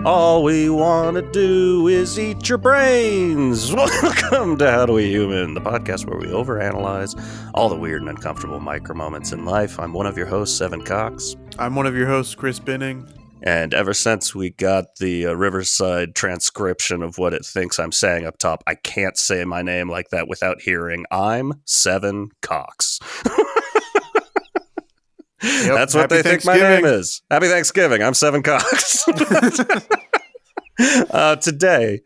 All we want to do is eat your brains. Welcome to HowDoWeHuman, the podcast where we overanalyze all the weird and uncomfortable micro moments in life. I'm one of your hosts, Evan Cox. I'm one of your hosts, Chris Binning. And ever since we got the Riverside transcription of what it thinks I'm saying up top, I can't say my name like that without hearing, I'm Seven Cox. Yep, that's what they think my name is. Happy Thanksgiving. I'm Seven Cox. Today,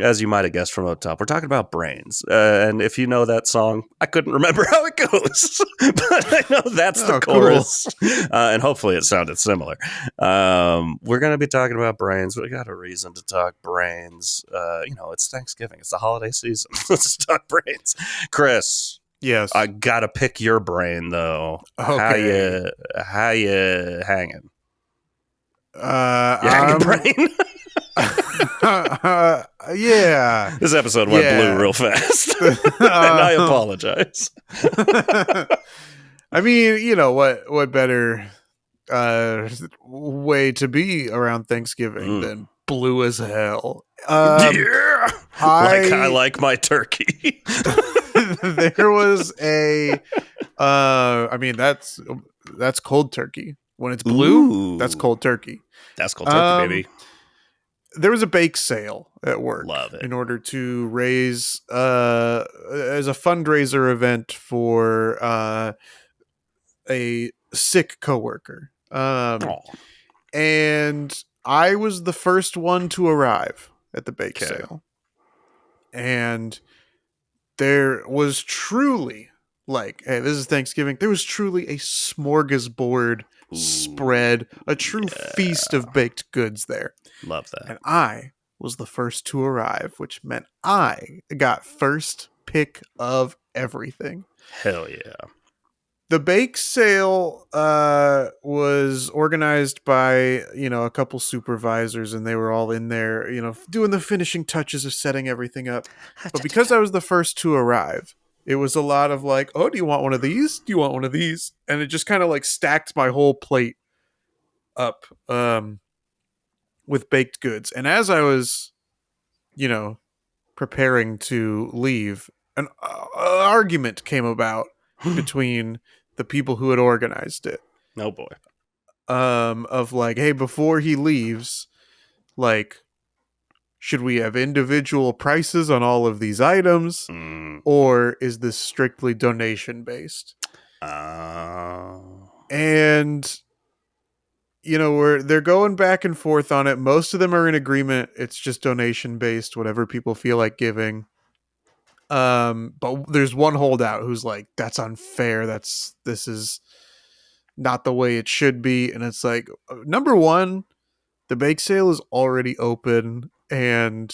as you might have guessed from up top, we're talking about brains. And if you know that song, I couldn't remember how it goes, but I know that's the chorus. Cool. And hopefully it sounded similar. We're going to be talking about brains. We got a reason to talk brains. It's Thanksgiving. It's the holiday season. Let's talk brains. Chris. Yes. I got to pick your brain, though. Okay. How you hanging? Hanging brain? Yeah. This episode went blue real fast. And I apologize. I mean, what better way to be around Thanksgiving than blue as hell? Yeah. I like my turkey. There was that's cold turkey. When it's blue, that's cold turkey. That's cold turkey, baby. There was a bake sale at work. Love it. In order to raise as a fundraiser event for a sick coworker. And I was the first one to arrive at the bake sale. And there was truly, hey, this is Thanksgiving. There was truly a smorgasbord spread, a true feast of baked goods there. Love that. And I was the first to arrive, which meant I got first pick of everything. Hell yeah. The bake sale was organized by, a couple supervisors, and they were all in there, doing the finishing touches of setting everything up. But because I was the first to arrive, it was a lot of oh, do you want one of these? Do you want one of these? And it just kind of stacked my whole plate up with baked goods. And as I was, preparing to leave, an argument came about between the people who had organized it. Oh boy. Of hey, before he leaves, should we have individual prices on all of these items, or is this strictly donation based? And they're going back and forth on it. Most of them are in agreement. It's just donation based, whatever people feel like giving. But there's one holdout who's that's unfair. This is not the way it should be. And it's number one, the bake sale is already open and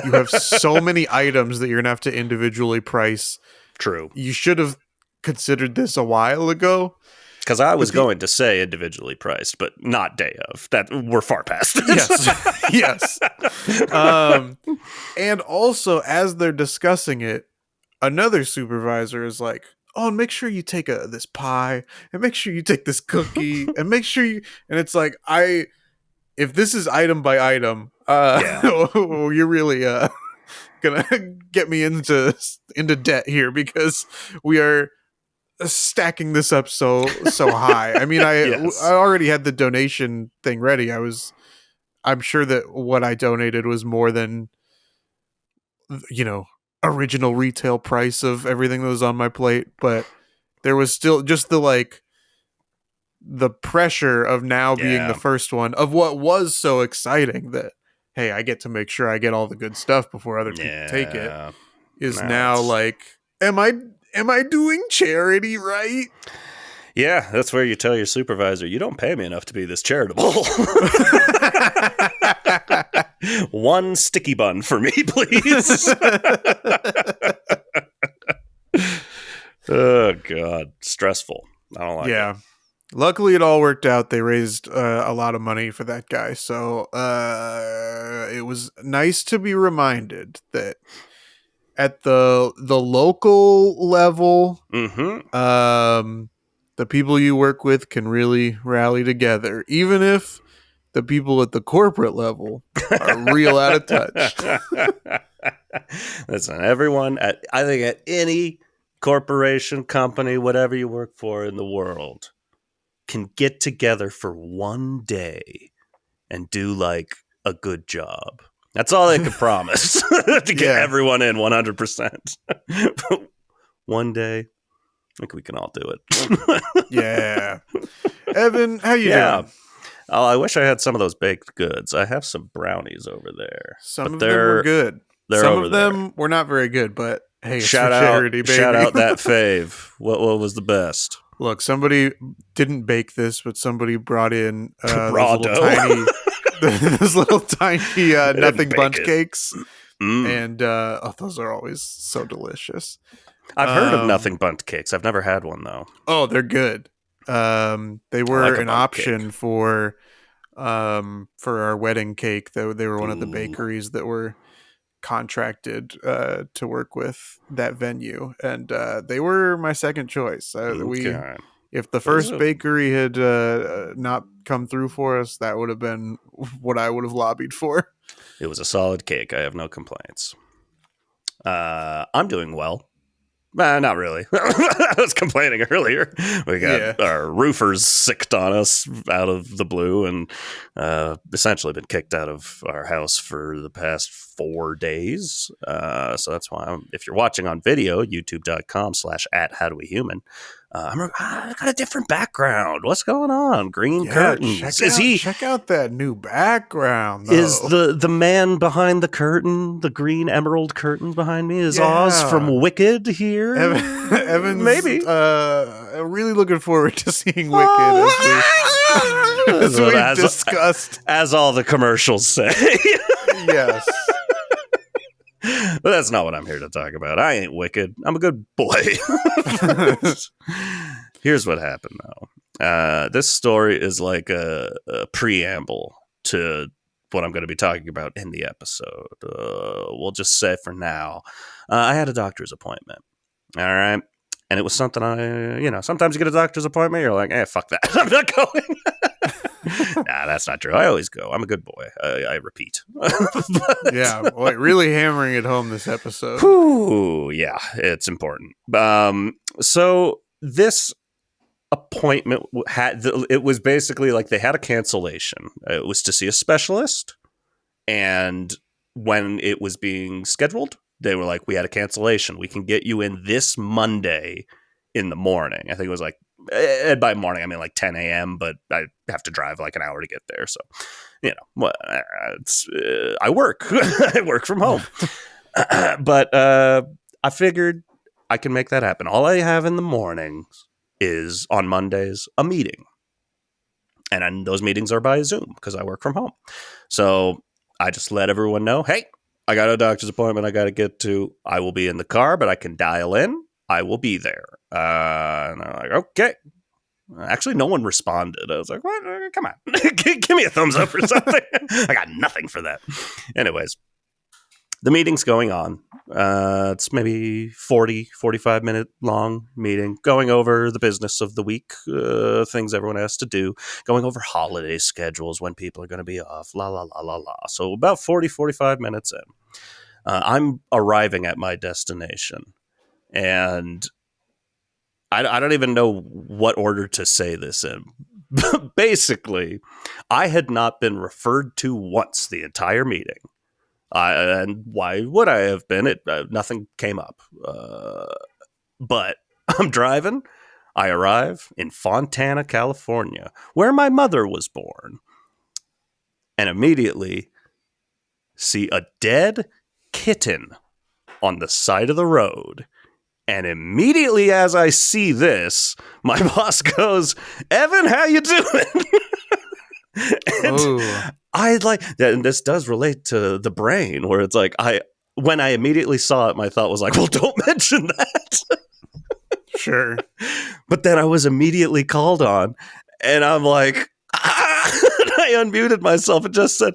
you have so many items that you're going to have to individually price. True. You should have considered this a while ago. Because I was going to say individually priced, but not day of. That we're far past. Yes. And also, as they're discussing it, another supervisor is oh, and make sure you take this pie, and make sure you take this cookie, and make sure you... And it's if this is item by item, you're really gonna get me into debt here, because we are stacking this up so high. I mean, I already had the donation thing ready. I'm sure that what I donated was more than original retail price of everything that was on my plate, but there was still just the pressure of now being the first one of what was so exciting that, hey, I get to make sure I get all the good stuff before other people take it, is now am I doing charity right? Yeah, that's where you tell your supervisor, you don't pay me enough to be this charitable. One sticky bun for me, please. Oh, God. Stressful. I don't like it. Luckily, it all worked out. They raised a lot of money for that guy. So it was nice to be reminded that at the local level, the people you work with can really rally together, even if the people at the corporate level are real out of touch. Listen, everyone I think at any corporation, company, whatever you work for in the world can get together for one day and do like a good job. That's all they could promise to get everyone in 100%. One day, I think we can all do it. Yeah. Evan, how you doing? Oh, I wish I had some of those baked goods. I have some brownies over there. Some of them were good. Some of them were not very good, but hey, it's shout for charity, baby. Shout out that fave. What was the best? Look, somebody didn't bake this, but somebody brought in those little tiny nothing bundt cakes. And those are always so delicious. I've heard of nothing bundt cakes. I've never had one, though. Oh, they're good. They were an option for our wedding cake. They were one of the bakeries that were contracted to work with that venue, and they were my second choice. If the first bakery had not come through for us, that would have been what I would have lobbied for. It was a solid cake. I have no complaints. I'm doing well. Not really. I was complaining earlier. We got our roofers sicked on us out of the blue and essentially been kicked out of our house for the past 4 days. So that's why if you're watching on video, youtube.com/@HowDoWeHuman, I got a different background. What's going on? Green curtains. Check out that new background, though. Is the man behind the curtain, the green emerald curtain behind me, is Oz from Wicked here? Evan's maybe really looking forward to seeing Wicked as we discussed, as all the commercials say. Yes. But that's not what I'm here to talk about. I ain't wicked. I'm a good boy. Here's what happened, though. This story is like a preamble to what I'm going to be talking about in the episode. We'll just say for now, I had a doctor's appointment. All right. And it was something sometimes you get a doctor's appointment, you're like, fuck that. I'm not going. Nah, that's not true. I always go. I'm a good boy. I repeat. Yeah, boy, really hammering it home this episode. Whew, yeah, it's important. So this appointment it was basically like they had a cancellation. It was to see a specialist, and when it was being scheduled, they were like, we had a cancellation. We can get you in this Monday in the morning. I think it was like, and by morning, I mean like 10 a.m., but I have to drive like an hour to get there. So, I work. I work from home. But I figured I can make that happen. All I have in the mornings is, on Mondays, a meeting. And those meetings are by Zoom because I work from home. So I just let everyone know, hey, I got a doctor's appointment I got to get to. I will be in the car, but I can dial in. I will be there. And I'm like, okay. Actually, no one responded. I was like, what? Come on. Give me a thumbs up or something. I got nothing for that. Anyways, the meeting's going on. It's maybe 45 minute long meeting, going over the business of the week, things everyone has to do, going over holiday schedules, when people are going to be off, la, la, la, la, la. So about 45 minutes in, I'm arriving at my destination. And I don't even know what order to say this in. Basically, I had not been referred to once the entire meeting. And why would I have been? Nothing came up. But I'm driving. I arrive in Fontana, California, where my mother was born. And immediately see a dead kitten on the side of the road. And immediately as I see this, my boss goes, Evan, how you doing? And I like that, and this does relate to the brain, where it's like when I immediately saw it, my thought was like, well, don't mention that. Sure. But then I was immediately called on, and I'm like, I unmuted myself and just said,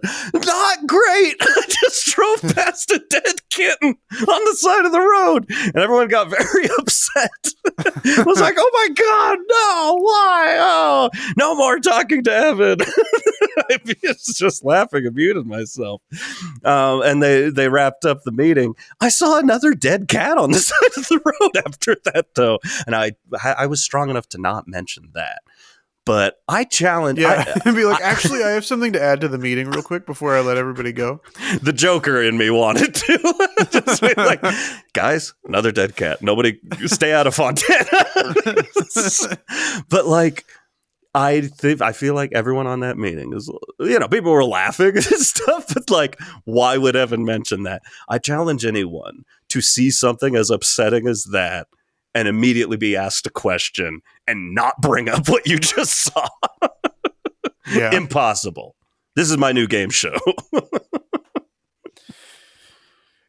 great. I just drove past a dead kitten on the side of the road. And everyone got very upset. I was like, oh my God, no, why? Oh, no more talking to Evan. I was just laughing and muted myself. And they wrapped up the meeting. I saw another dead cat on the side of the road after that, though. And I was strong enough to not mention that. But I challenge... Yeah, and be like, actually, I have something to add to the meeting real quick before I let everybody go. The Joker in me wanted to. Just be like, guys, another dead cat. Nobody stay out of Fontana. But like, I feel like everyone on that meeting is, people were laughing and stuff, but like, why would Evan mention that? I challenge anyone to see something as upsetting as that and immediately be asked a question and not bring up what you just saw. Yeah. Impossible. This is my new game show.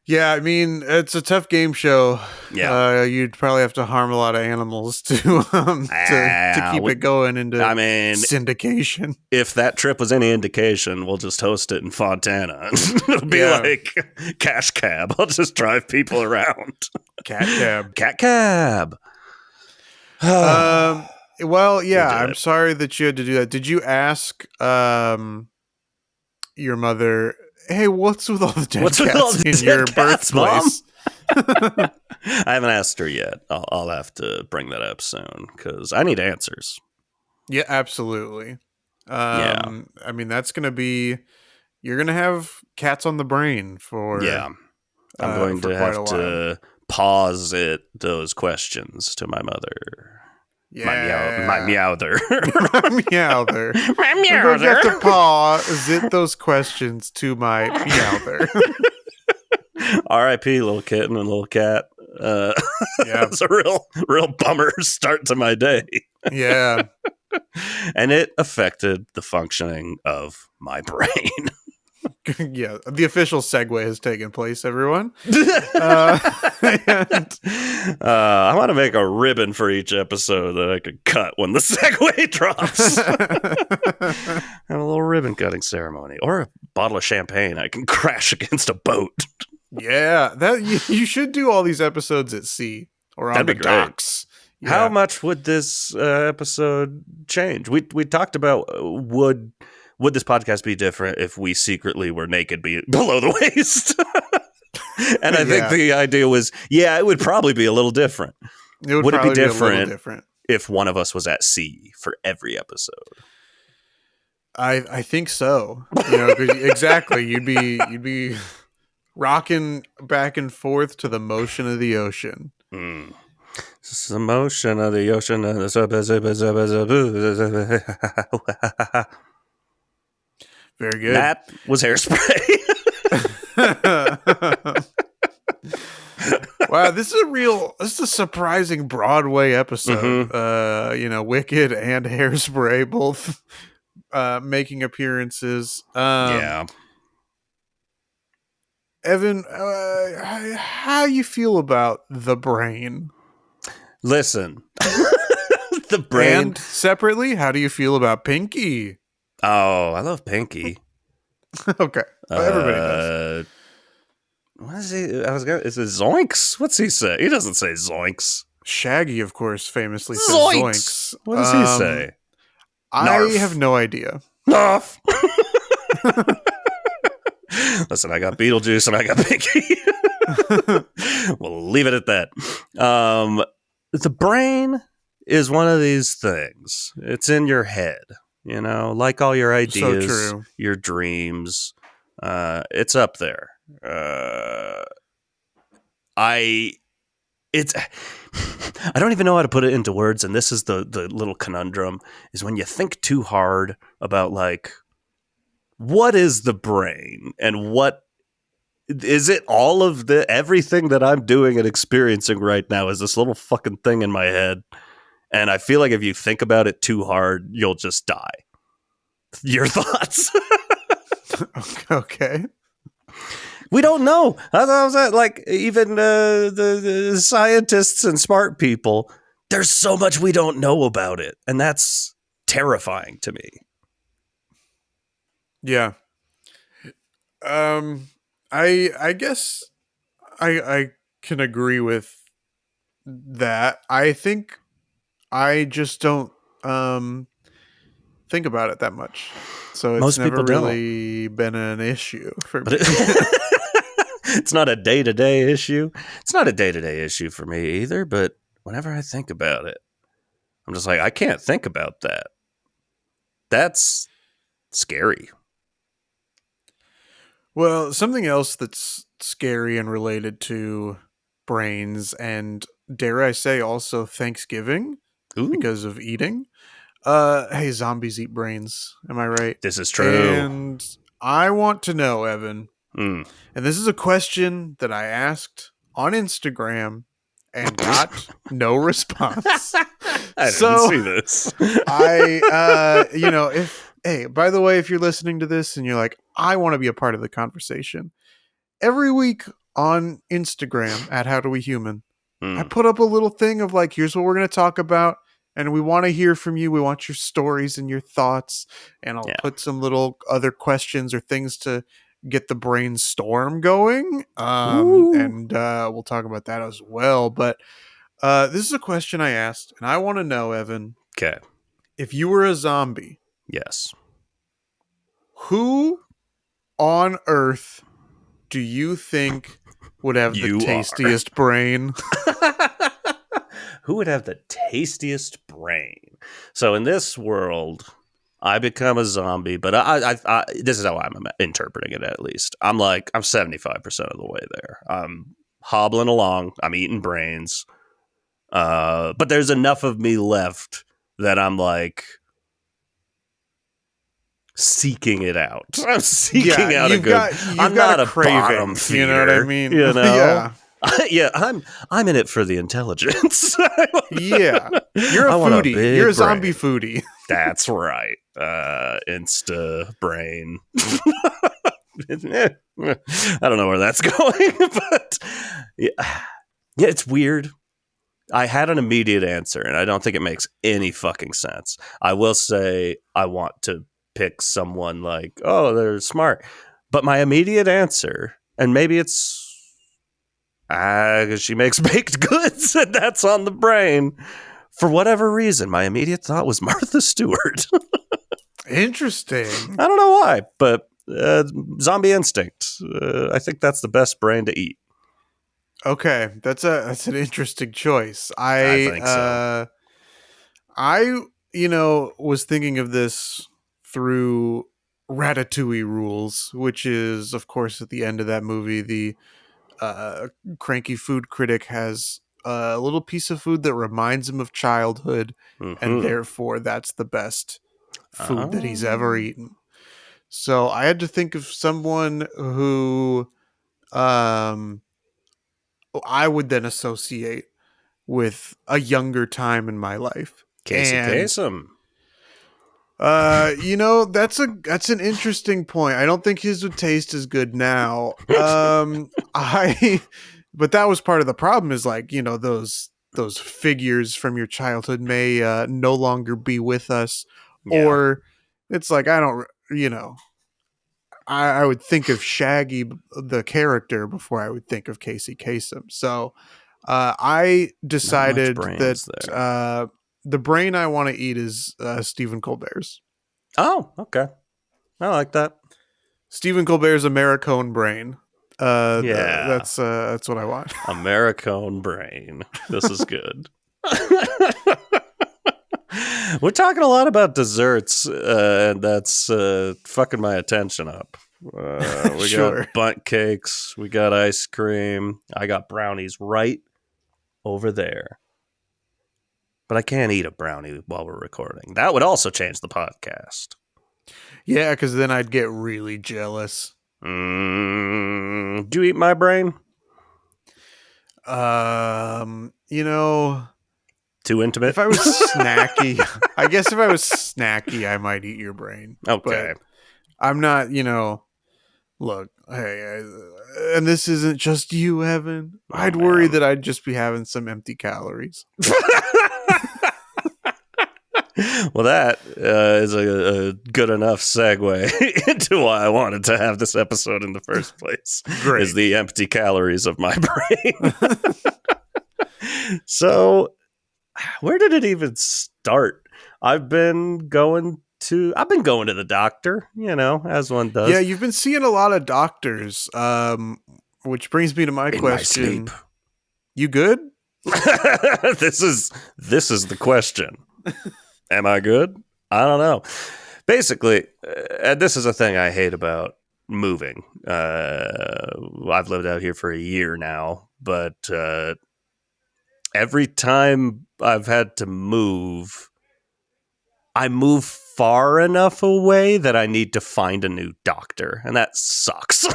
Yeah, I mean, it's a tough game show. Yeah. You'd probably have to harm a lot of animals to keep it going into syndication. If that trip was any indication, we'll just host it in Fontana. It'll be like Cash Cab. I'll just drive people around. Cat Cab. Cat Cab. Well, yeah, I'm sorry that you had to do that. Did you ask your mother, hey, what's with all the dead cats in your birthplace? I haven't asked her yet. I'll have to bring that up soon because I need answers. Yeah, absolutely. I mean, that's going to be, you're going to have cats on the brain for... Yeah. I'm going to have to pause those questions to my mother. Yeah. My meowther. My meowther. My meowther. We're going to have to pause those questions to my meowther. R.I.P. little kitten and little cat. It's a real bummer start to my day. Yeah. And it affected the functioning of my brain. Yeah, the official segue has taken place, everyone. I want to make a ribbon for each episode that I could cut when the segue drops. Have a little ribbon cutting ceremony. Or a bottle of champagne I can crash against a boat. Yeah, you should do all these episodes at sea or on the docks. Yeah. How much would this episode change? We talked about would this podcast be different if we secretly were naked below the waist? And I think the idea was, it would probably be a little different. Would it be different if one of us was at sea for every episode? I think so. 'Cause exactly. You'd be rocking back and forth to the motion of the ocean. Mm. It's the motion of the ocean. Very good. That was Hairspray. Wow, this is a surprising Broadway episode. Mm-hmm. Wicked and Hairspray both making appearances. Evan, how you feel about the brain? Listen, the brain. And separately, how do you feel about Pinky? Oh, I love Pinky. Okay, everybody does. What is he? Is it Zoinks? What's he say? He doesn't say Zoinks. Shaggy, of course, famously says Zoinks. What does he say? I have no idea. Narf. Listen, I got Beetlejuice and I got Pinky. We'll leave it at that. The brain is one of these things. It's in your head, like all your ideas, so true. Your dreams. It's up there. I don't even know how to put it into words, and this is the little conundrum, is when you think too hard about like, what is the brain and what is it? All of everything that I'm doing and experiencing right now is this little fucking thing in my head, and I feel like if you think about it too hard, you'll just die. Your thoughts? Okay. We don't know. Like, even the scientists and smart people, there's so much we don't know about it, and that's terrifying to me. Yeah. Um, I guess I can agree with that. I think I just don't think about it that much. So it's Most never people don't. really been an issue for But me. it's not a day-to-day issue. It's not a day-to-day issue for me either, but whenever I think about it, I'm just like, I can't think about that. That's scary. Well, something else that's scary and related to brains and dare I say also Thanksgiving Ooh, because of eating. Hey, zombies eat brains. Am I right? this is true. And I want to know, Evan, Mm. and this is a question that I asked on Instagram and got no response. I didn't So see this. if hey, by the way, if you're listening to this and you're like, I want to be a part of the conversation, every week on Instagram at HowDoWeHuman, I Mm. put up a little thing of like, here's what we're going to talk about. And we want to hear from you. We want your stories and your thoughts. And I'll Yeah. put some little other questions or things to get the brainstorm going. Ooh. And we'll talk about that as well. But this is a question I asked. And I want to know, Evan, Okay. if you were a zombie, Yes. who on earth do you think would have the You are. tastiest brain? Who would have the tastiest brain? So in this world, I become a zombie, but I this is how I'm interpreting it. At least I'm 75% of the way there. I'm hobbling along. I'm eating brains, but there's enough of me left that I'm like seeking it out. I'm seeking out a good. You've I'm got not a a bottom craving. You know what I feeder, mean? you know. Yeah. Yeah, I'm in it for the intelligence. Yeah. You're a I want a foodie. big You're a zombie brain. foodie. That's right. Insta brain. I don't know where that's going, but yeah, it's weird. I had an immediate answer, and I don't think it makes any fucking sense. I will say I want to pick someone like, oh, they're smart. But my immediate answer, and maybe it's because she makes baked goods, and that's on the brain. For whatever reason, my immediate thought was Martha Stewart. Interesting. I don't know why, but zombie instinct. I think that's the best brain to eat. Okay, that's an interesting choice. I think so. I was thinking of this through Ratatouille rules, which is of course at the end of that movie the uh, cranky food critic has a little piece of food that reminds him of childhood, and Mm-hmm. therefore that's the best food that he's ever Oh. eaten. So I had to think of someone who um, I would then associate with a younger time in my life. Casey And Kasem. that's an interesting point. I don't think his would taste as good now. I but that was part of the problem is like, those figures from your childhood may no longer be with us, Yeah. or it's like I don't, I would think of Shaggy the character before I would think of Casey Kasem. So I Not much decided that brains there. the brain I want to eat is Stephen Colbert's. Oh, okay. I like that. Stephen Colbert's Americone brain. Yeah. That's what I want. Americone brain. This is good. We're talking a lot about desserts, and that's fucking my attention up. We Sure. got bundt cakes, we got ice cream, I got brownies right over there. But I can't eat a brownie while we're recording. That would also change the podcast. Yeah, because then I'd get really jealous. Do you eat my brain? Too intimate? If I was snacky, I guess if I was snacky, I might eat your brain. Okay. But I'm not, look, hey, and this isn't just you, Evan. Oh, I'd worry man. that I'd just be having some empty calories. Well, that is a good enough segue into why I wanted to have this episode in the first place. Great. Is the empty calories of my brain. So, where did it even start? I've been going to the doctor, as one does. Yeah, you've been seeing a lot of doctors, which brings me to my in question. My sleep. You good? This is the question. Am I good? I don't know. Basically, and this is a thing I hate about moving. I've lived out here for a year now, but every time I've had to move, I move far enough away that I need to find a new doctor, and that sucks.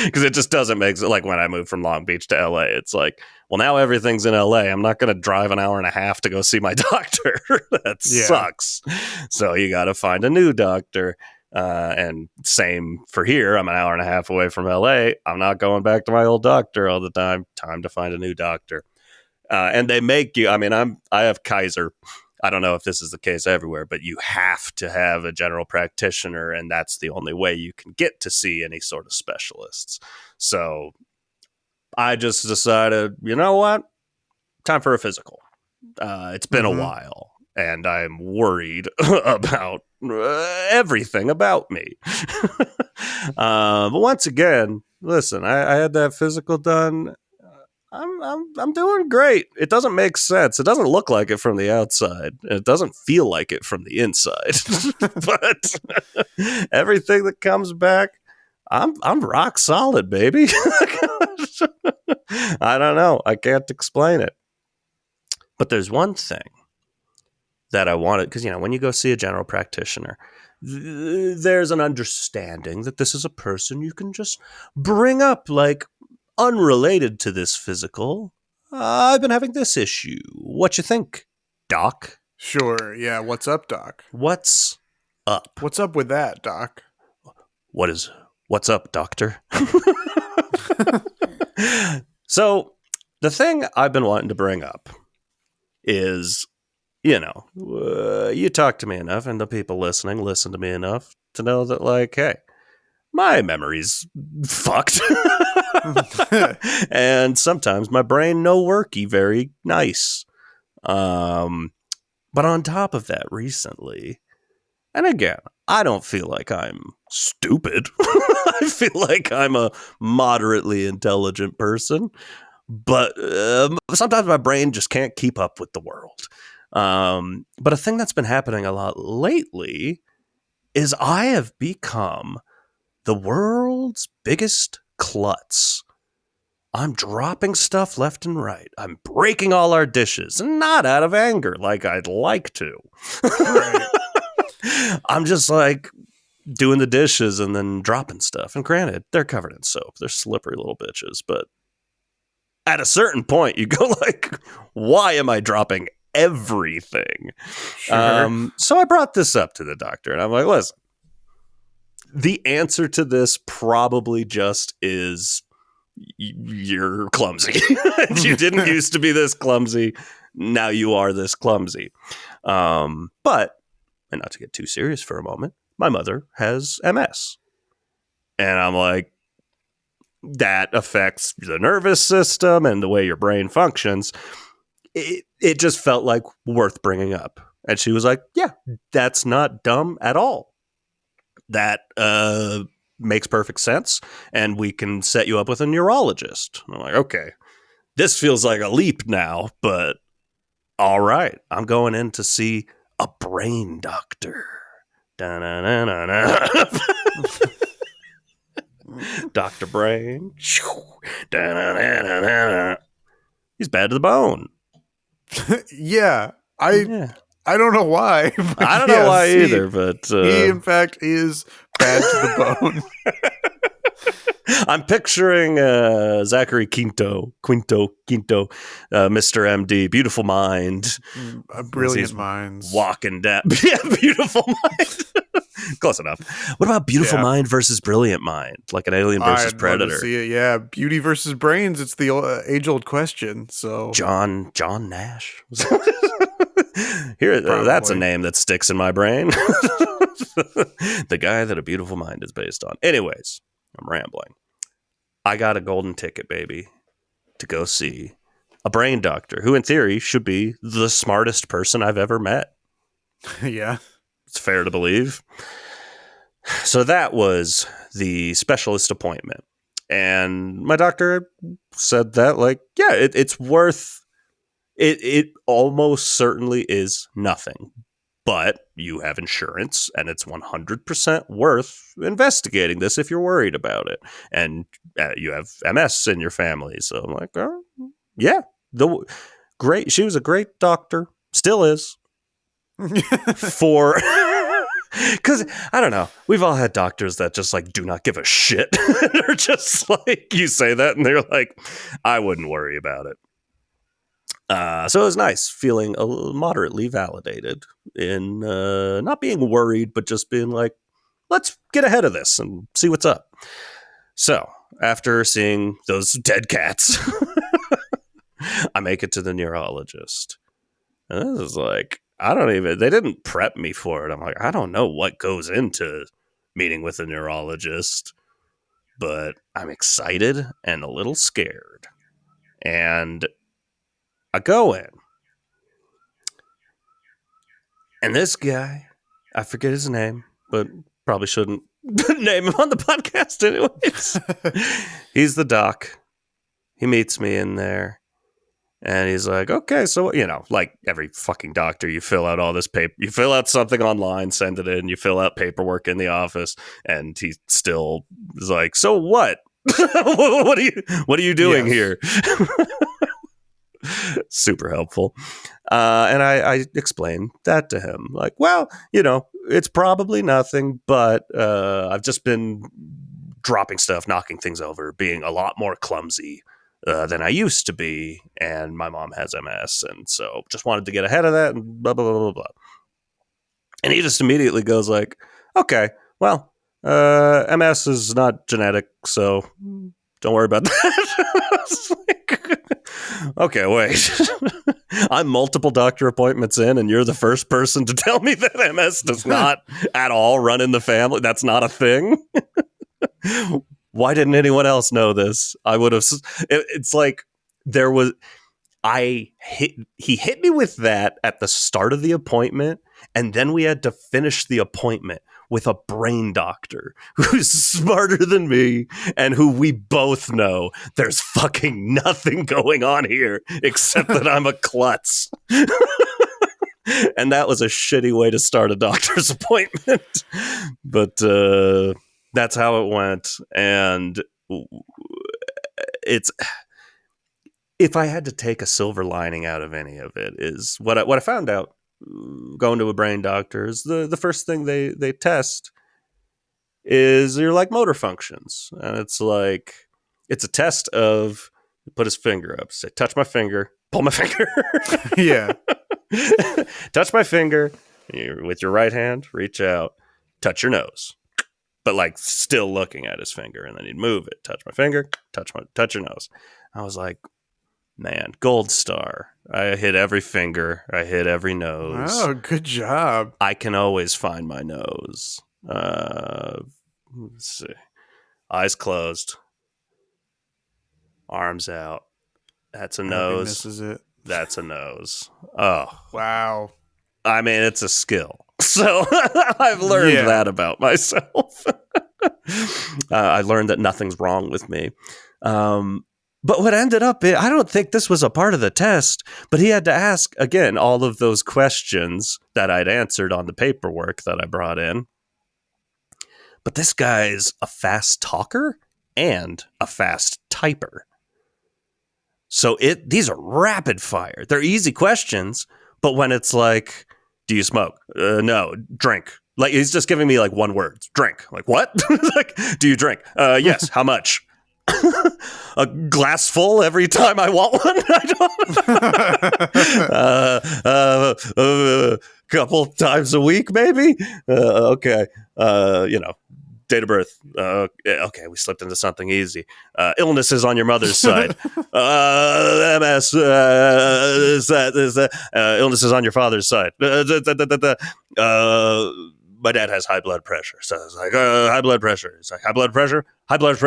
Because it just doesn't make sense. Like when I moved from Long Beach to LA, it's like, well, now everything's in LA. I'm not going to drive an hour and a half to go see my doctor. That sucks. So you got to find a new doctor. And same for here. I'm an hour and a half away from LA. I'm not going back to my old doctor all the time. Time to find a new doctor. And they make you, I have Kaiser. I don't know if this is the case everywhere, but you have to have a general practitioner, and that's the only way you can get to see any sort of specialists. So I just decided, you know what? Time for a physical. It's been a while, and I'm worried about everything about me. But once again, listen, I had that physical done. I'm doing great. It doesn't make sense. It doesn't look like it from the outside. It doesn't feel like it from the inside. But everything that comes back, I'm rock solid, baby. I don't know. I can't explain it. But there's one thing that I wanted, because when you go see a general practitioner, there's an understanding that this is a person you can just bring up, like, unrelated to this physical. I've been having this issue. What you think, Doc? Sure. Yeah. What's up, Doc? What's up? What's up with that, Doc? What's up, Doctor? So the thing I've been wanting to bring up is, you talk to me enough, and the people listening listen to me enough to know that, like, hey, my memory's fucked. And sometimes my brain no worky very nice. But on top of that, recently, and again, I don't feel like I'm stupid. I feel like I'm a moderately intelligent person. But sometimes my brain just can't keep up with the world. But a thing that's been happening a lot lately is I have become the world's biggest klutz. I'm dropping stuff left and right. I'm breaking all our dishes, not out of anger like I'd like to. Right. I'm just like doing the dishes and then dropping stuff. And granted, they're covered in soap. They're slippery little bitches. But at a certain point, you go like, why am I dropping everything? Sure. So I brought this up to the doctor, and I'm like, listen, the answer to this probably just is you're clumsy. You didn't used to be this clumsy. Now you are this clumsy. But, and not to get too serious for a moment, my mother has MS. And I'm like, that affects the nervous system and the way your brain functions. It just felt like worth bringing up. And she was like, yeah, that's not dumb at all. That makes perfect sense, and we can set you up with a neurologist. I'm like, okay, this feels like a leap now, but all right, I'm going in to see a brain doctor. Dr. Brain. He's bad to the bone. Yeah. I don't know why. I don't know why either, but he in fact is bad to the bone. I'm picturing Zachary Quinto, Mr. MD, beautiful mind, brilliant minds, walking down. Yeah, beautiful mind. Close enough. What about beautiful mind versus brilliant mind, like an Alien versus Predator? Love to see it. Yeah, beauty versus brains. It's the age-old question. So John Nash. That's a name that sticks in my brain. The guy that A Beautiful Mind is based on. Anyways, I'm rambling. I got a golden ticket, baby, to go see a brain doctor who, in theory, should be the smartest person I've ever met. Yeah. It's fair to believe. So that was the specialist appointment. And my doctor said that, like, yeah, it's worth it. It almost certainly is nothing. But you have insurance, and it's 100% worth investigating this if you're worried about it. And you have MS in your family. So I'm like, oh, yeah. Great. She was a great doctor. Still is. For... Because, I don't know, we've all had doctors that just, like, do not give a shit. They're just like, you say that, and they're like, I wouldn't worry about it. So it was nice feeling moderately validated in not being worried, but just being like, let's get ahead of this and see what's up. So after seeing those dead cats, I make it to the neurologist. And this is like, they didn't prep me for it. I'm like, I don't know what goes into meeting with a neurologist, but I'm excited and a little scared. And I go in. And this guy, I forget his name, but probably shouldn't name him on the podcast anyways. He's the doc. He meets me in there. And he's like, okay, so, like every fucking doctor, you fill out all this paper. You fill out something online, send it in. You fill out paperwork in the office. And he still is like, so what? What are you doing here? Super helpful. And I explained that to him. Like, well, it's probably nothing, but I've just been dropping stuff, knocking things over, being a lot more clumsy than I used to be, and my mom has MS, and so just wanted to get ahead of that, and blah, blah, blah, blah, blah. And he just immediately goes like, okay, well, MS is not genetic, so don't worry about that. Okay, wait. I'm multiple doctor appointments in, and you're the first person to tell me that MS does not at all run in the family? That's not a thing? Why didn't anyone else know this? I would have... It's like there was... He hit me with that at the start of the appointment, and then we had to finish the appointment with a brain doctor who's smarter than me and who we both know there's fucking nothing going on here except that I'm a klutz. And that was a shitty way to start a doctor's appointment. But that's how it went. And it's... If I had to take a silver lining out of any of it, is what I found out going to a brain doctor is the first thing they test is your like motor functions. And it's like, it's a test of, put his finger up, say, touch my finger, pull my finger. Yeah. Touch my finger with your right hand, reach out, touch your nose. But like still looking at his finger, and then he'd move it, touch my finger, touch your nose. I was like, man, gold star. I hit every finger. I hit every nose. Oh, good job. I can always find my nose. Let's see. Eyes closed. Arms out. That's a nose. This is it. That's a nose. Oh. Wow. I mean, it's a skill. So I've learned that about myself. I learned that nothing's wrong with me. But what ended up, I don't think this was a part of the test, but he had to ask, again, all of those questions that I'd answered on the paperwork that I brought in. But this guy's a fast talker and a fast typer. So these are rapid fire. They're easy questions, but when it's like, do you smoke? No. Drink. Like, he's just giving me like one word. Drink. Like, what? Like, do you drink? Yes. How much? A glass full every time I want one. I don't. Couple times a week, maybe. Okay. date of birth. Okay, we slipped into something easy. Illnesses on your mother's side. MS. Illnesses on your father's side. My dad has high blood pressure. So it's like, high blood pressure. It's like, high blood pressure? High blood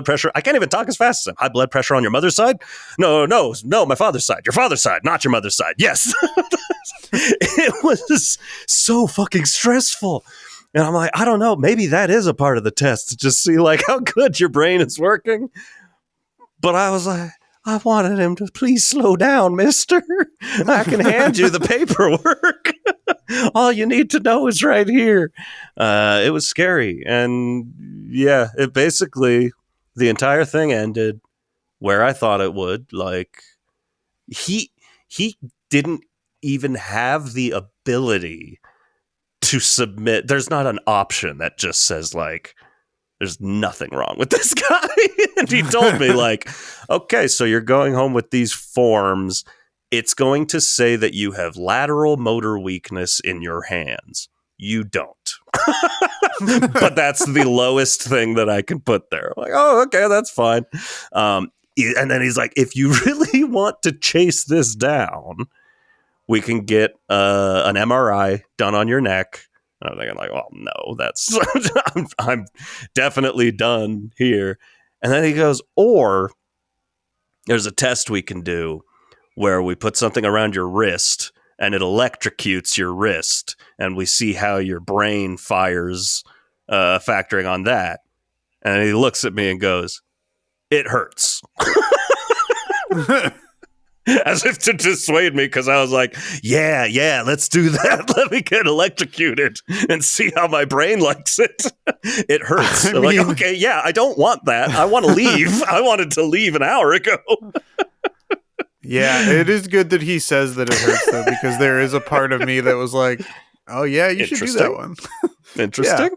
pressure. I can't even talk as fast as him. High blood pressure on your mother's side? No, my father's side. Your father's side, not your mother's side. Yes. It was so fucking stressful. And I'm like, I don't know. Maybe that is a part of the test to just see like how good your brain is working. But I was like, I wanted him to please slow down, mister. I can hand you the paperwork. All you need to know is right here. It was scary. And yeah, it basically, the entire thing ended where I thought it would. Like, he didn't even have the ability to submit. There's not an option that just says, like, there's nothing wrong with this guy. And he told me, like, okay, so you're going home with these forms. It's going to say that you have lateral motor weakness in your hands. You don't. But that's the lowest thing that I can put there. I'm like, oh, okay, that's fine. And then he's like, if you really want to chase this down, we can get an MRI done on your neck. I'm thinking like, oh no, that's I'm definitely done here. And then he goes, or there's a test we can do where we put something around your wrist and it electrocutes your wrist, and we see how your brain fires, factoring on that. And he looks at me and goes, it hurts. As if to dissuade me, because I was like, yeah, let's do that. Let me get electrocuted and see how my brain likes it. It hurts. I'm like, okay, yeah, I don't want that. I want to leave. I wanted to leave an hour ago. Yeah, it is good that he says that it hurts, though, because there is a part of me that was like, oh, yeah, you should do that one. Interesting.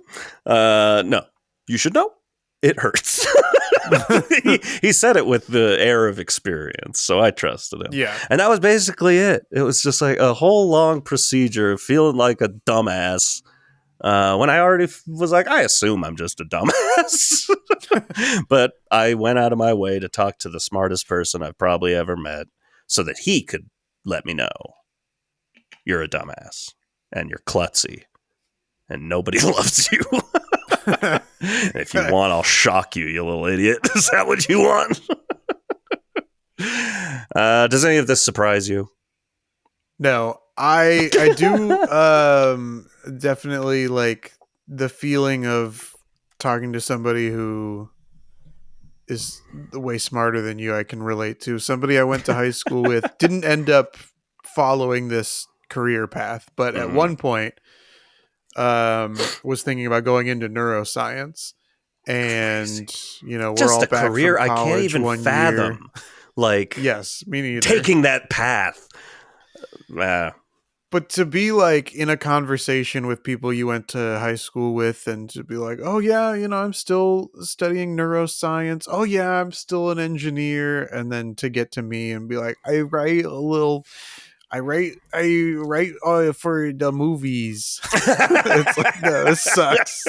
Yeah. No, you should know. It hurts. he said it with the air of experience, so I trusted him. Yeah. And that was basically it. It was just like a whole long procedure, feeling like a dumbass. When I already was like, I assume I'm just a dumbass. But I went out of my way to talk to the smartest person I've probably ever met so that he could let me know you're a dumbass and you're klutzy and nobody loves you. If you want, I'll shock you, you little idiot. Is that what you want? Does any of this surprise you? No, I do definitely like the feeling of talking to somebody who is way smarter than you. I can relate to somebody I went to high school with. Didn't end up following this career path, but at one point was thinking about going into neuroscience, and we're just all a back career from I can't even fathom year. Like, yes, me neither. Taking that path. But to be like in a conversation with people you went to high school with, and to be like, oh yeah, I'm still studying neuroscience. Oh yeah, I'm still an engineer. And then to get to me and be like, I write for the movies. It's like, no, this sucks.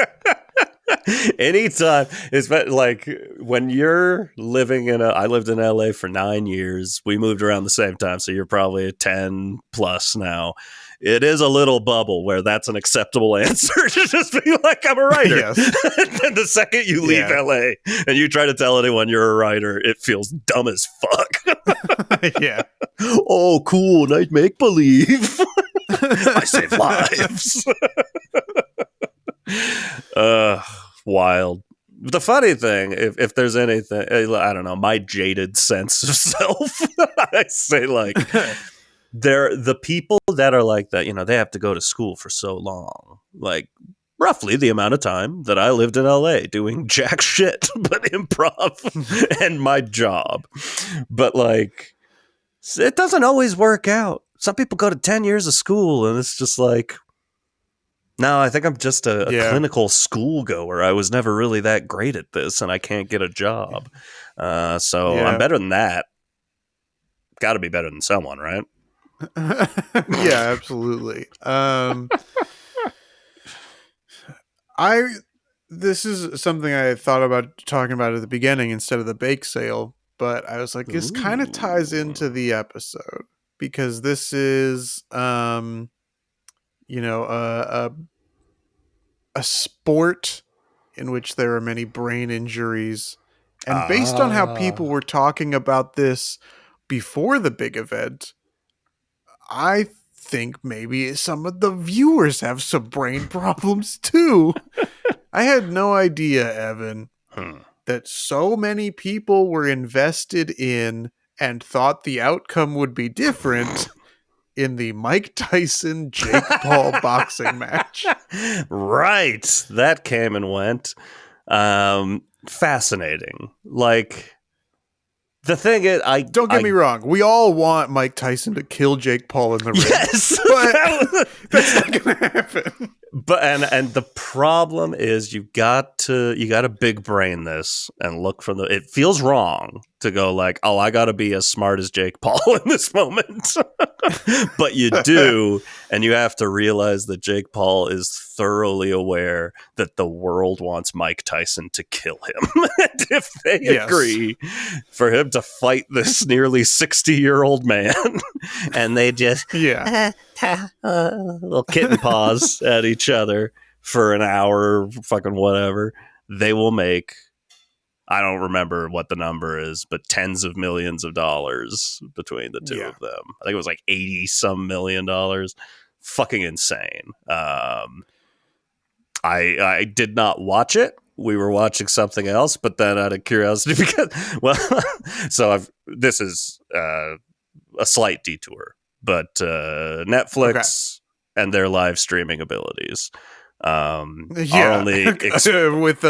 Anytime, it's like when you're living I lived in LA for 9 years. We moved around the same time, so you're probably 10 plus now. It is a little bubble where that's an acceptable answer to just be like, I'm a writer. Yes. And the second you leave LA and you try to tell anyone you're a writer, it feels dumb as fuck. Yeah. Oh, cool. Nice make believe. I save lives. Wild. The funny thing, if there's anything, I don't know, my jaded sense of self, I say like, they're the people that are like that, they have to go to school for so long, like roughly the amount of time that I lived in LA doing jack shit but improv and my job. But like, it doesn't always work out. Some people go to 10 years of school and it's just like, no, I think I'm just a clinical school goer. I was never really that great at this and I can't get a job. So I'm better than that. Got to be better than someone, right? Yeah, absolutely. I this is something I thought about talking about at the beginning instead of the bake sale, but I was like, this kind of ties into Ooh. the episode because this is, you know, a sport in which there are many brain injuries. And based on how people Ah. were talking about this before the big event, I think maybe some of the viewers have some brain problems too. I had no idea, Evan, Hmm. that so many people were invested in and thought the outcome would be different in the Mike Tyson Jake Paul boxing match. Right. That came and went. Fascinating. Like, the thing is, Don't get me I wrong, we all want Mike Tyson to kill Jake Paul in the ring, yes, but that's not going to happen. but and the problem is you got to big brain this and look from the. It feels wrong to go like, oh, I got to be as smart as Jake Paul in this moment, but you do, and you have to realize that Jake Paul is thoroughly aware that the world wants Mike Tyson to kill him, and if they Yes. agree for him to fight this nearly 60-year-old man, and they just Yeah. little kitten paws at each other for an hour, fucking whatever, they will make. I don't remember what the number is, but tens of millions of dollars between the two Yeah. of them. I think it was like 80 some $1,000,000. Fucking insane. I did not watch it. We were watching something else, but then out of curiosity, because well, this is a slight detour, but Okay. Netflix and their live streaming abilities are Yeah. only With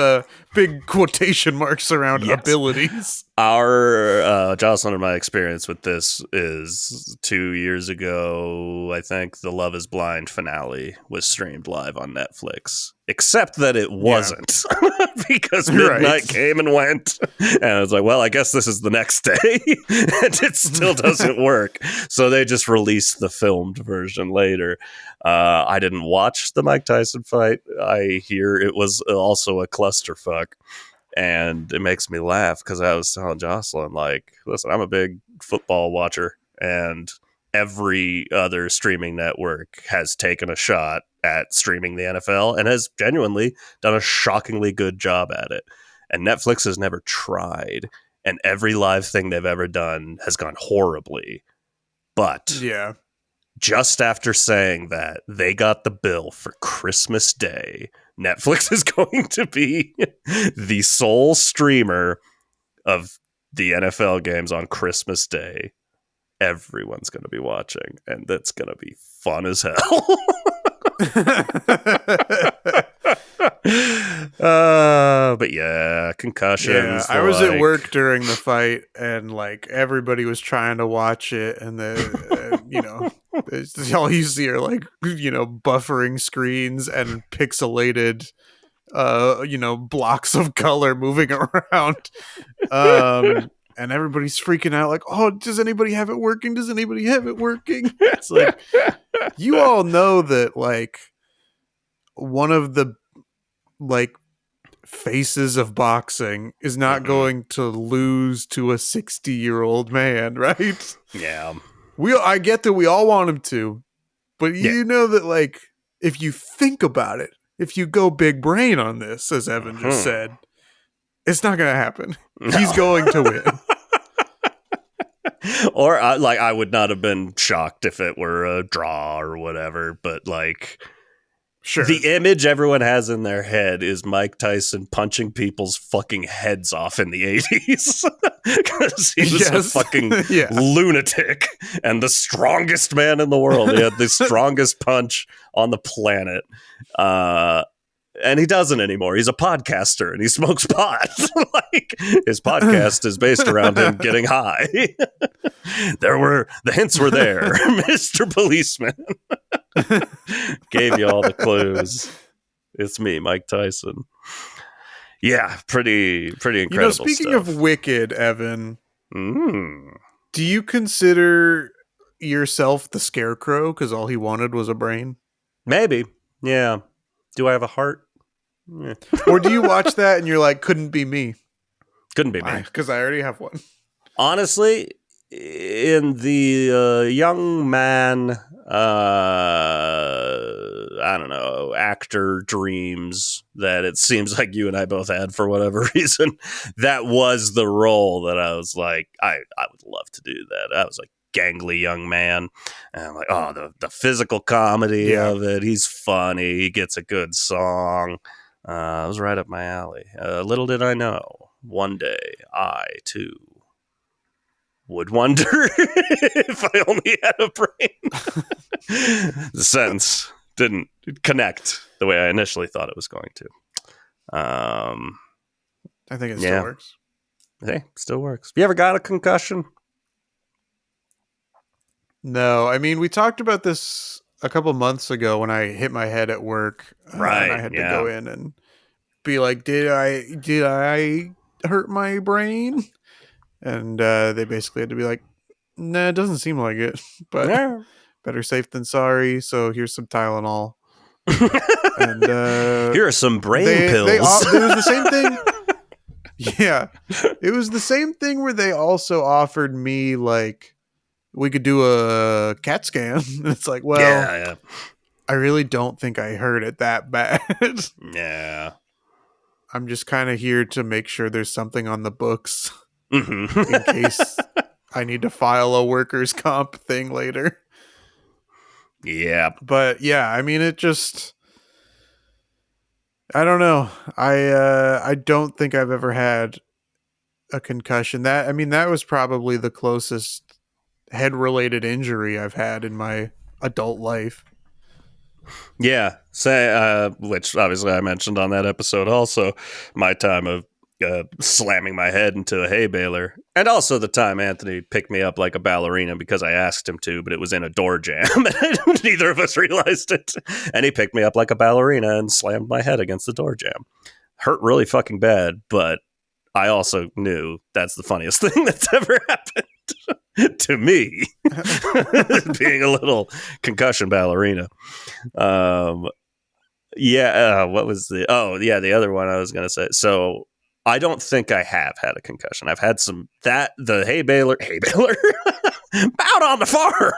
big quotation marks around yes. abilities. Our Jocelyn and my experience with this is 2 years ago. I think the Love Is Blind finale was streamed live on Netflix, except that it wasn't because midnight Right. came and went, and I was like, well, I guess this is the next day, and it still doesn't work. So they just released the filmed version later. I didn't watch the Mike Tyson fight. I hear it was also a clusterfuck. And it makes me laugh because I was telling Jocelyn, like, listen, I'm a big football watcher, and every other streaming network has taken a shot at streaming the NFL and has genuinely done a shockingly good job at it. And Netflix has never tried, and every live thing they've ever done has gone horribly. But Yeah. just after saying that, they got the bill for Christmas Day. Netflix is going to be the sole streamer of the NFL games on Christmas Day. Everyone's going to be watching, and that's going to be fun as hell. But yeah, concussions. Yeah, I the was at like. work during the fight, and like everybody was trying to watch it, and all you see are like buffering screens and pixelated, blocks of color moving around, and everybody's freaking out, like, oh, does anybody have it working? Does anybody have it working? It's like you all know that like one of the like faces of boxing is not going to lose to a 60-year-old man, right? Yeah. I get that we all want him to, but Yeah. you know that like if you think about it, if you go big brain on this, as Evan just said, it's not going to happen. No. He's going to win. Or I would not have been shocked if it were a draw or whatever, but like Sure. the image everyone has in their head is Mike Tyson punching people's fucking heads off in the 80s because he was a fucking lunatic and the strongest man in the world. He had the strongest punch on the planet. And he doesn't anymore. He's a podcaster and he smokes pot. Like his podcast is based around him getting high. The hints were there, Mr. Policeman. Gave you all the clues. It's me, Mike Tyson. Yeah, pretty incredible. Speaking stuff. of wicked, Evan, do you consider yourself the scarecrow because all he wanted was a brain? Maybe. Yeah. Do I have a heart? Yeah. Or do you watch that and you're like, couldn't be me? Couldn't be me. Because I already have one. Honestly, in the young man, I don't know, actor dreams that it seems like you and I both had for whatever reason, that was the role that I was like, I would love to do that. I was like, gangly young man, and I'm like, oh, the physical comedy of it. He's funny. He gets a good song. It was right up my alley. Little did I know, one day I too would wonder if I only had a brain. The sentence didn't connect the way I initially thought it was going to. I think it still works. Hey, still works. You ever got a concussion? No, I mean, we talked about this a couple months ago when I hit my head at work. Right. And I had to go in and be like, did I hurt my brain? And they basically had to be like, nah, it doesn't seem like it, but better safe than sorry. So here's some Tylenol. And here are some brain pills. It was the same thing. Yeah, it was the same thing where they also offered me like, we could do a CAT scan. It's like, well, I really don't think I heard it that bad. Yeah. I'm just kind of here to make sure there's something on the books in case I need to file a workers' comp thing later. Yeah. But yeah, I mean, it just, I don't know. I don't think I've ever had a concussion. That was probably the closest head-related injury I've had in my adult life. Yeah, which obviously I mentioned on that episode also, my time of slamming my head into a hay baler, and also the time Anthony picked me up like a ballerina because I asked him to, but it was in a door jam, and neither of us realized it, and he picked me up like a ballerina and slammed my head against the door jam. Hurt really fucking bad, but I also knew that's the funniest thing that's ever happened to me, being a little concussion ballerina. What was the other one I was going to say. So I don't think I have had a concussion. I've had the hay baler out on the farm,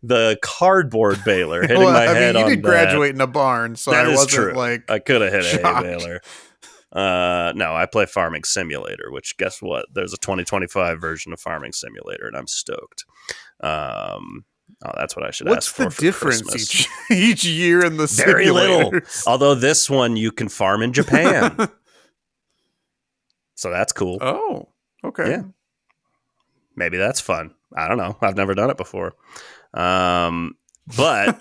the cardboard baler hitting my head on that. You did graduate in a barn, so that I wasn't true. Like I could have hit shocked. a hay baler. No, I play Farming Simulator, which guess what? There's a 2025 version of Farming Simulator, and I'm stoked. That's what I should ask for. What's the difference each year in the Very simulators? little. Although this one you can farm in Japan. So that's cool. Oh, okay. Yeah. Maybe that's fun. I don't know. I've never done it before. But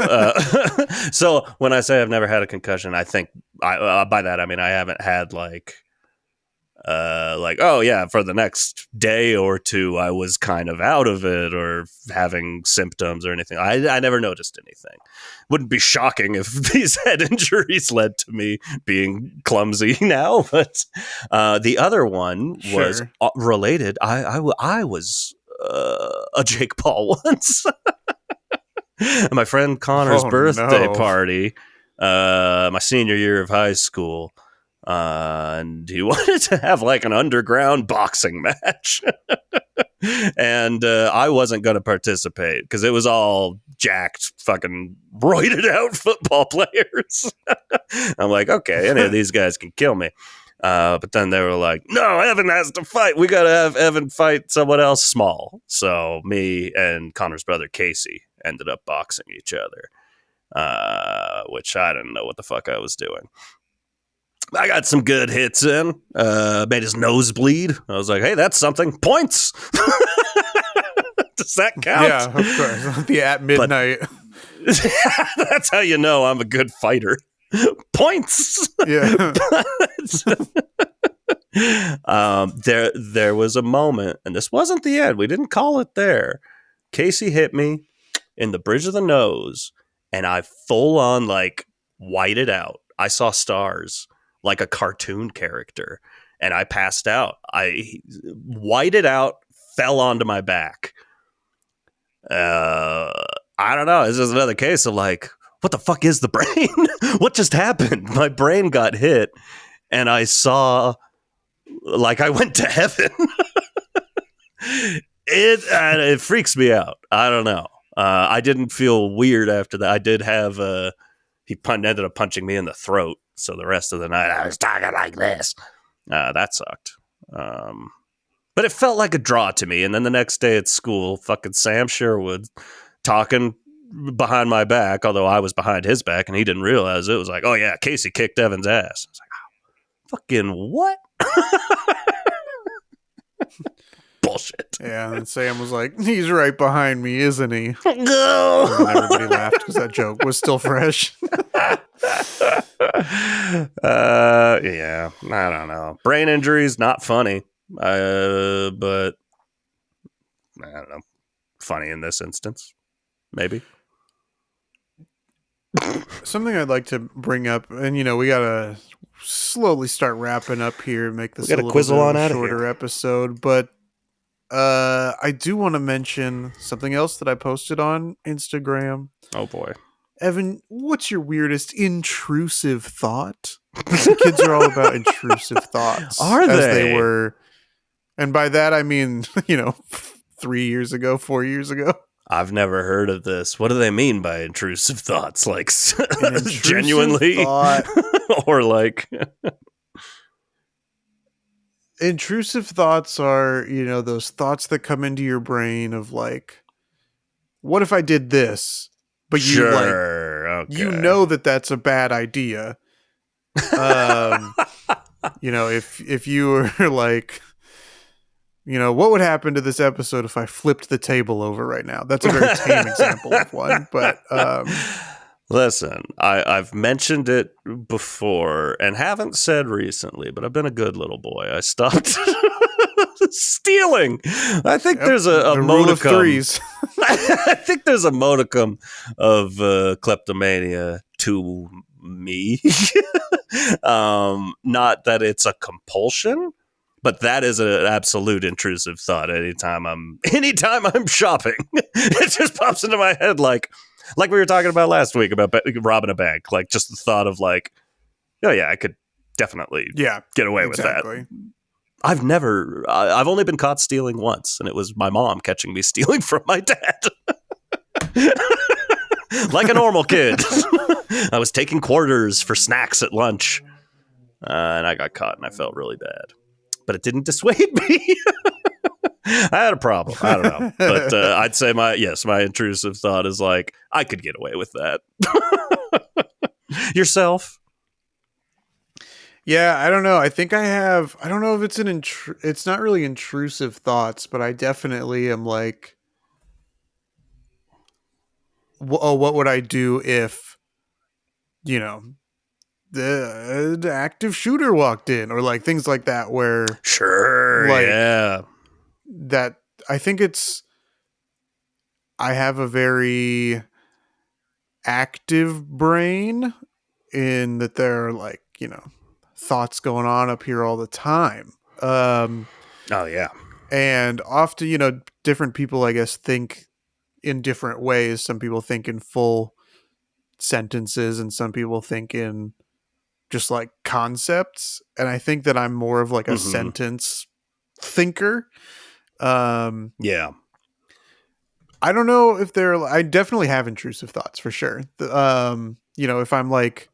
so when I say I've never had a concussion, I think by that I mean I haven't had like oh yeah, for the next day or two I was kind of out of it or having symptoms or anything. I never noticed anything. Wouldn't be shocking if these head injuries led to me being clumsy now, but the other one was related. I was a Jake Paul once. My friend Connor's birthday party, my senior year of high school, and he wanted to have like an underground boxing match. And I wasn't going to participate because it was all jacked, fucking roided out football players. I'm like, okay, any of these guys can kill me. But then they were like, no, Evan has to fight. We got to have Evan fight someone else small. So me and Connor's brother Casey ended up boxing each other, which I didn't know what the fuck I was doing. I got some good hits in, made his nose bleed. I was like, hey, that's something. Points. Does that count? Yeah, of course. At midnight. That's how you know I'm a good fighter. Points. Yeah. There was a moment, and this wasn't the end. We didn't call it there. Casey hit me in the bridge of the nose, and I full on like whited out. I saw stars like a cartoon character, and I passed out. I whited out, fell onto my back. I don't know. This is another case of like, what the fuck is the brain? What just happened? My brain got hit, and I saw like I went to heaven. It freaks me out. I don't know. I didn't feel weird after that. I did have he ended up punching me in the throat. So the rest of the night I was talking like this. That sucked. But it felt like a draw to me. And then the next day at school, fucking Sam Sherwood talking behind my back, although I was behind his back and he didn't realize it, was like, oh yeah, Casey kicked Evan's ass. I was like, oh, fucking what? Bullshit. Yeah, and Sam was like, he's right behind me, isn't he? No. And everybody laughed because that joke was still fresh. Yeah, I don't know. Brain injuries, not funny. But I don't know. Funny in this instance, maybe. Something I'd like to bring up, and we gotta slowly start wrapping up here, make this a little bit of a shorter episode. But I do want to mention something else that I posted on Instagram. Oh boy, Evan, what's your weirdest intrusive thought? The kids are all about intrusive thoughts. Are they? As they were, and by that I mean 3 years ago, 4 years ago. I've never heard of this. What do they mean by intrusive thoughts? Like genuinely, thought, or like intrusive thoughts are, those thoughts that come into your brain of like, what if I did this? But you okay. That's a bad idea. If you were like, what would happen to this episode if I flipped the table over right now? That's a very tame example of one. But listen, I've mentioned it before and haven't said recently, but I've been a good little boy. I stopped stealing. I think there's a modicum of threes. I think there's a modicum of kleptomania to me. Not that it's a compulsion, but that is an absolute intrusive thought. Anytime I'm shopping, it just pops into my head like we were talking about last week about robbing a bank. Like just the thought of like, oh yeah, I could definitely get away with that. I've only been caught stealing once, and it was my mom catching me stealing from my dad. Like a normal kid. I was taking quarters for snacks at lunch, and I got caught, and I felt really bad. But it didn't dissuade me. I had a problem. I don't know. But I'd say my intrusive thought is like, I could get away with that. Yourself? Yeah, I don't know. I think I don't know if it's it's not really intrusive thoughts, but I definitely am like, what would I do if, the active shooter walked in, or like things like that, where that I think I have a very active brain in that there are like, thoughts going on up here all the time. Oh yeah. And often, different people, I guess, think in different ways. Some people think in full sentences, and some people think in just like concepts. And I think that I'm more of like a sentence thinker. Yeah. I don't know if I definitely have intrusive thoughts for sure. If I'm like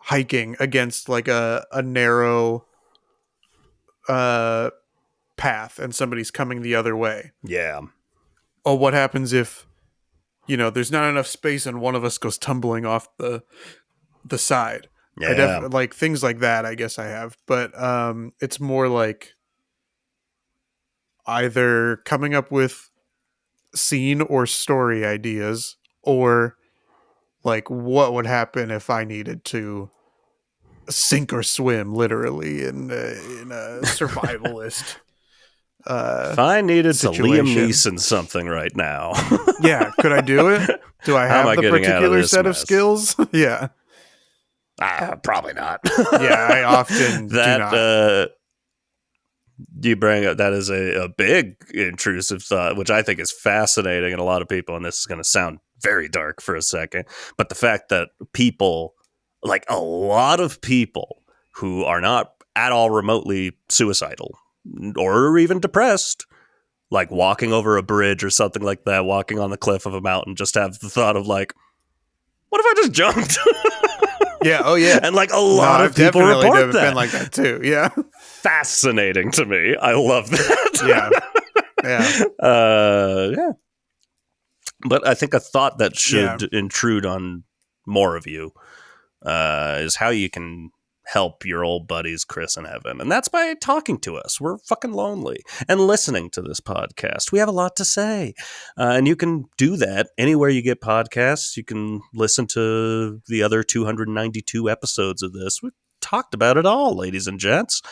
hiking against like a narrow path and somebody's coming the other way. Yeah. Oh, what happens if, there's not enough space and one of us goes tumbling off the side? Yeah. Like things like that, I guess I have. But it's more like either coming up with scene or story ideas, or like what would happen if I needed to sink or swim, literally in a survivalist. If I needed situation. To Liam Neeson something right now, yeah, could I do it? Do I have the particular set of skills? Yeah, probably not. Yeah, I often do not. You bring up that is a big intrusive thought, which I think is fascinating, and a lot of people, and this is going to sound very dark for a second. But the fact that people, like a lot of people who are not at all remotely suicidal or even depressed, like walking over a bridge or something like that, walking on the cliff of a mountain, just have the thought of like, what if I just jumped? Yeah. Oh, yeah. And like a lot of people report that. Been like that too. Yeah. Fascinating to me. I love that. Yeah. Yeah. Yeah. But I think a thought that should intrude on more of you is how you can help your old buddies Chris and Evan, and that's by talking to us. We're fucking lonely, and listening to this podcast. We have a lot to say, and you can do that anywhere you get podcasts. You can listen to the other 292 episodes of this. We've talked about it all, ladies and gents.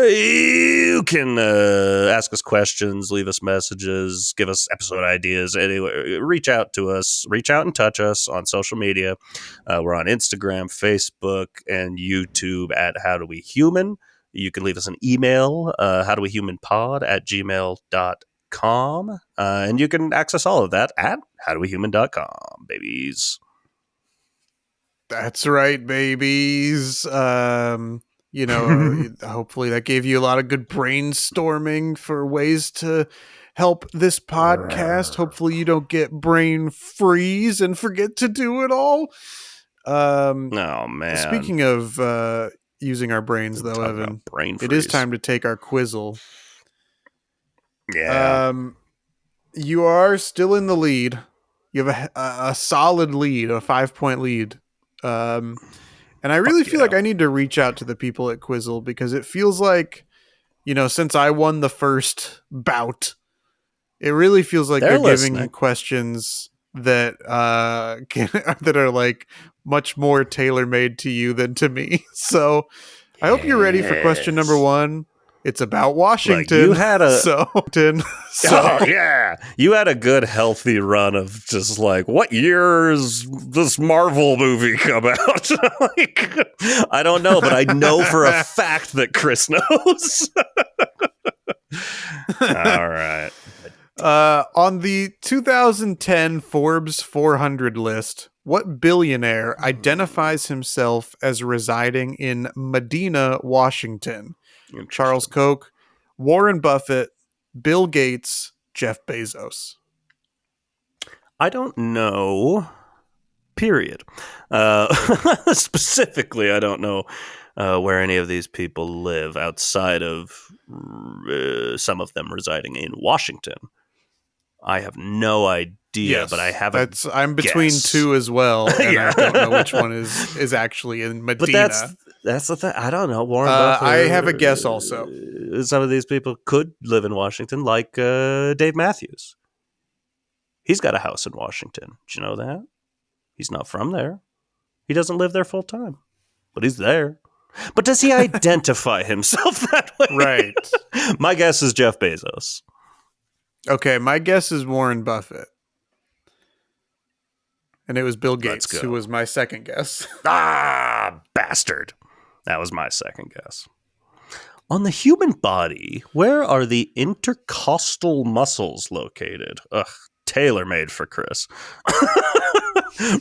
You can ask us questions, leave us messages, give us episode ideas. Anyway, reach out to us, reach out and touch us on social media. We're on Instagram, Facebook, and YouTube at HowDoWeHuman. You can leave us an email, howdowehumanpod@gmail.com. And you can access all of that at howdowehuman.com, babies. That's right, babies. Hopefully that gave you a lot of good brainstorming for ways to help this podcast. Hopefully you don't get brain freeze and forget to do it all. Oh, man. Speaking of using our brains, though, Evan, it is time to take our quizzle. Yeah. You are still in the lead. You have a solid lead, a 5-point lead. And I really feel like I need to reach out to the people at Quizzle, because it feels like, since I won the first bout, it really feels like they're giving questions that that are like much more tailor-made to you than to me. So I hope you're ready for question number 1. It's about Washington. Like you had a Oh, yeah. You had a good healthy run of just like, what year is this Marvel movie come out? Like, I don't know, but I know for a fact that Chris knows. All right. On the 2010 Forbes 400 list, what billionaire identifies himself as residing in Medina, Washington? Charles Koch, Warren Buffett, Bill Gates, Jeff Bezos. I don't know, period. Specifically, I don't know where any of these people live outside of some of them residing in Washington. I have no idea, but I have I'm between two as well, and I don't know which one is actually in Medina. But that's the thing. I don't know. Warren Buffett. I have a guess also. Some of these people could live in Washington, like Dave Matthews. He's got a house in Washington. Did you know that? He's not from there. He doesn't live there full time, but he's there. But does he identify himself that way? Right. My guess is Jeff Bezos. Okay, my guess is Warren Buffett. And it was Bill Gates, who was my second guess. Ah, bastard. That was my second guess. On the human body, where are the intercostal muscles located? Ugh, tailor-made for Chris.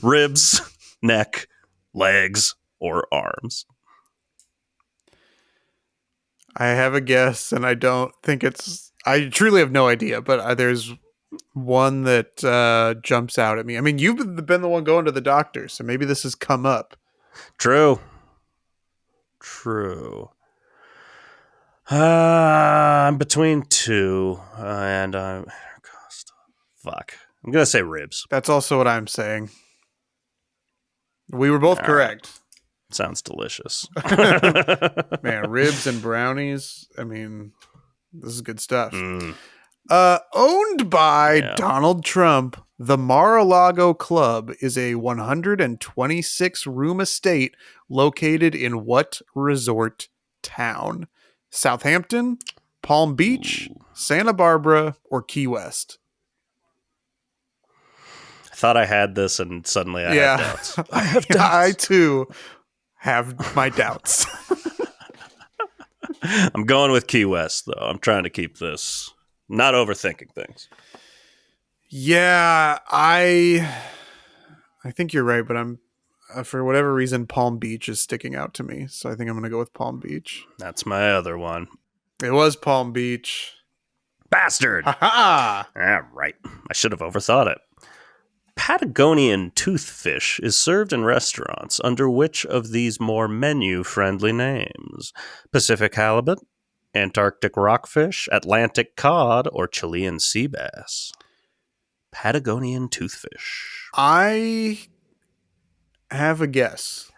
Ribs, neck, legs, or arms? I have a guess, and I don't think it's... I truly have no idea, but there's one that jumps out at me. I mean, you've been the one going to the doctor, so maybe this has come up. True. I'm between two, and I'm... Fuck. I'm going to say ribs. That's also what I'm saying. We were both correct. Right. Sounds delicious. Man, ribs and brownies. I mean, this is good stuff. Owned by Donald Trump, the Mar-a-Lago Club is a 126-room estate located in what resort town? Southampton, Palm Beach, Santa Barbara, or Key West? I thought I had this, and suddenly I have doubts. I have doubts. I, too, have my doubts. I'm going with Key West, though. I'm trying to keep this... Not overthinking things. Yeah, I think you're right, but I'm for whatever reason Palm Beach is sticking out to me, so I think I'm gonna go with Palm Beach. That's my other one. It was Palm Beach. Bastard! Ha ha! Right. I should have overthought it. Patagonian toothfish is served in restaurants under which of these more menu-friendly names? Pacific halibut, Antarctic rockfish, Atlantic cod, or Chilean sea bass? Patagonian toothfish. I have a guess.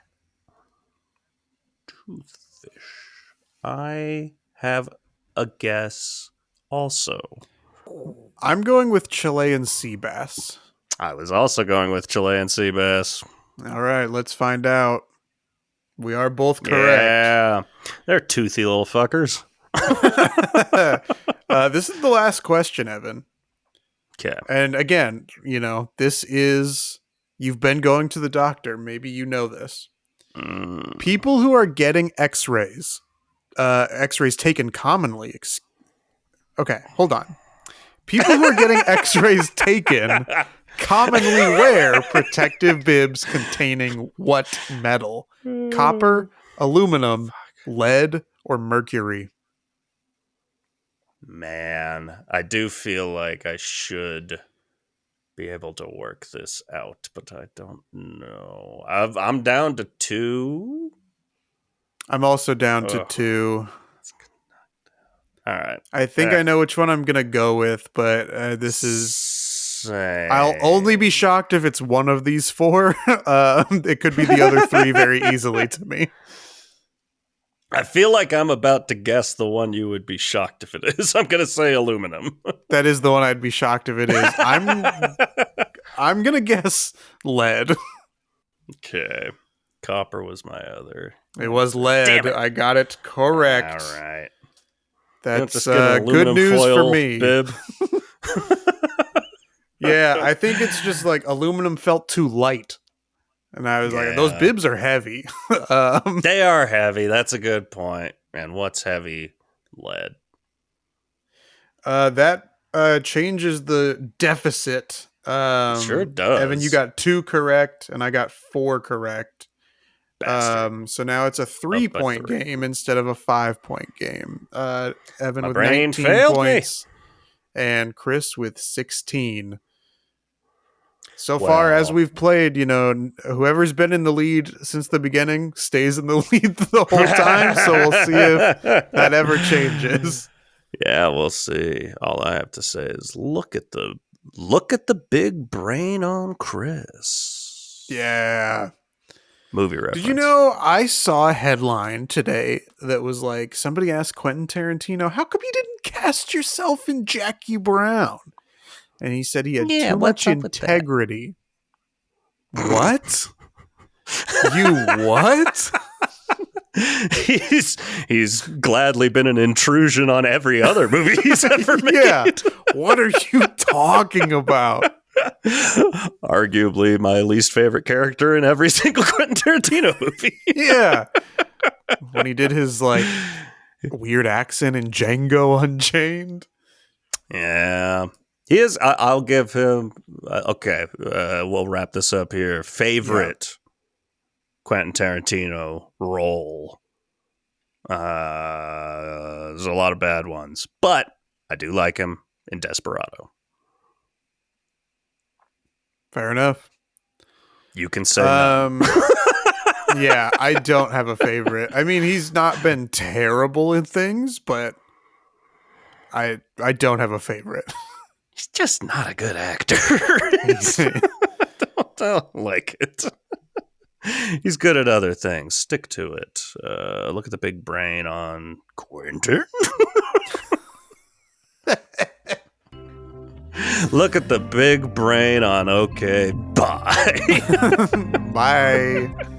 Toothfish. I have a guess also. I'm going with Chilean sea bass. I was also going with Chilean sea bass. All right, let's find out. We are both correct. Yeah. They're toothy little fuckers. This is the last question, Evan. Okay. And again, this is, you've been going to the doctor. Maybe you know this. People who are getting x-rays taken commonly. Okay, hold on. People who are getting x-rays taken commonly wear protective bibs containing what metal? Copper, aluminum, lead, or mercury? Man, I do feel like I should be able to work this out, but I don't know. I'm down to 2. I'm also down to 2. All right. I think I know which one I'm going to go with, but this is... Same. I'll only be shocked if it's one of these 4. It could be the other 3 very easily to me. I feel like I'm about to guess the one you would be shocked if it is. I'm going to say aluminum. That is the one I'd be shocked if it is. I'm going to guess lead. Okay. Copper was my other. It was lead. Damn it. I got it correct. All right. That's good news for me. Bib. Yeah, I think it's just like aluminum felt too light. And I was like, those bibs are heavy. They are heavy. That's a good point. And what's heavy? Lead. That changes the deficit. Sure does. Evan, you got 2 correct, and I got 4 correct. Bastard. So now it's a 3-point game instead of a 5-point game. Evan My with brain 19 failed points, and Chris with 16. So far as we've played, whoever's been in the lead since the beginning stays in the lead the whole time. So we'll see if that ever changes. Yeah, we'll see. All I have to say is look at the big brain on Chris. Yeah. Movie reference. Did you know I saw a headline today that was like, somebody asked Quentin Tarantino, how come you didn't cast yourself in Jackie Brown? And he said he had too much integrity. What? You what? He's gladly been an intrusion on every other movie he's ever made. Yeah. What are you talking about? Arguably my least favorite character in every single Quentin Tarantino movie. Yeah. When he did his weird accent in Django Unchained. Yeah. He is. I'll give him. Okay, we'll wrap this up here. Favorite Quentin Tarantino role. There's a lot of bad ones, but I do like him in Desperado. Fair enough. You can say no. Yeah, I don't have a favorite. I mean, he's not been terrible in things, but I don't have a favorite. He's just not a good actor. I don't like it. He's good at other things. Stick to it. Look at the big brain on Quentin. Look at the big brain on Okay, bye. Bye.